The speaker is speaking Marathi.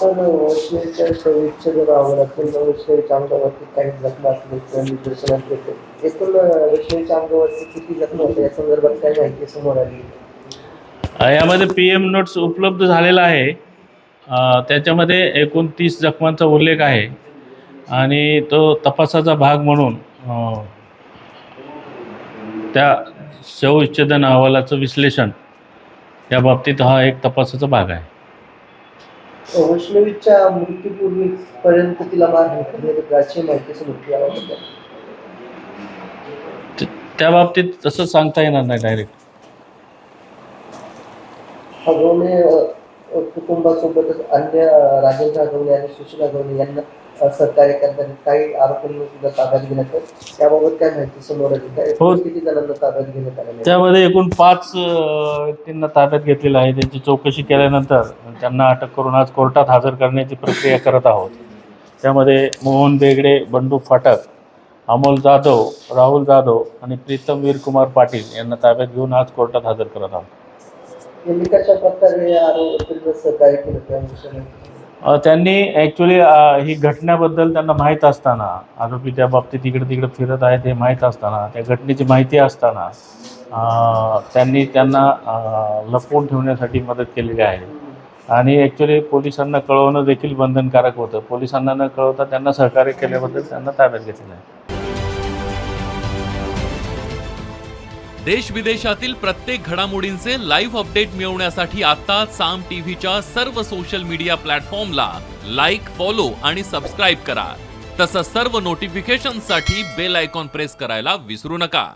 तर वशिलेच्या शरीरच्या जर अवघडातून वशिलेच्या अंगावरती काही जखमा असले किंवा निदर्शनात येते, एकूण वशिलेच्या अंगावरती किती जखमा होत्या या संदर्भात काय माहिती समोर आली? यामध्ये PM नोट्स उपलब्ध झालेला आहे. त्याच्यामध्ये एकूण 30 जखमांचा उल्लेख आहे आणि तो तपासाचा भाग म्हणून त्या शवविच्छेदन अहवालाचं विश्लेषण या बाबतीत हा एक तपासाचा भाग आहे. वैष्णवीच्या मृत्यूपूर्वीपर्यंत तिला मारहाण अशी माहिती समोर याबाबत त्या बाबतीत तसं सांगता येणार नाही डायरेक्ट. हगवणे कुटुंबासोबतच अन्य राजेंद्र हगवणे आणि सुशील हगवणे यांना सहकार्य करताना काही आरोपींना सुद्धा ताब्यात घेण्यात आलं. त्याबाबत काय माहिती समोर आली? हो, किती जणांना ताब्यात घेण्यात आलं? त्यामध्ये एकूण 5 व्यक्तींना ताब्यात घेतलेलं आहे. त्यांची चौकशी केल्यानंतर त्यांना अटक करून आज कोर्टात हजर करण्याची प्रक्रिया करत आहोत. त्यामध्ये मोहन बेगडे, बंडू फाटक, अमोल जाधव, राहुल जाधव आणि प्रीतम वीरकुमार पाटील यांना ताब्यात घेऊन आज कोर्टात हजर करत आहोत. कशा प्रकारे आरोपींना सहकार्य केलं? त्यांनी ॲक्च्युली ही घटनेबद्दल त्यांना माहीत असताना, आरोपी त्या बाबतीत इकडे तिकडे फिरत आहेत हे माहीत असताना, त्या घटनेची माहिती असताना त्यांनी त्यांना लपवून ठेवण्यासाठी मदत केलेली आहे. आणि ॲक्च्युली पोलिसांना कळवणं देखील बंधनकारक होतं. पोलिसांना न कळवता त्यांना सहकार्य केल्याबद्दल त्यांना ताब्यात घेतलेलं आहे. देश विदेशातील प्रत्येक घडामोडींचे लाईव्ह अपडेट मिळवण्यासाठी आता साम टीव्हीच्या सर्व सोशल मीडिया प्लॅटफॉर्मला लाईक, फॉलो आणि सबस्क्राईब करा. तसंच सर्व नोटिफिकेशनसाठी बेल आयकॉन प्रेस करायला विसरू नका.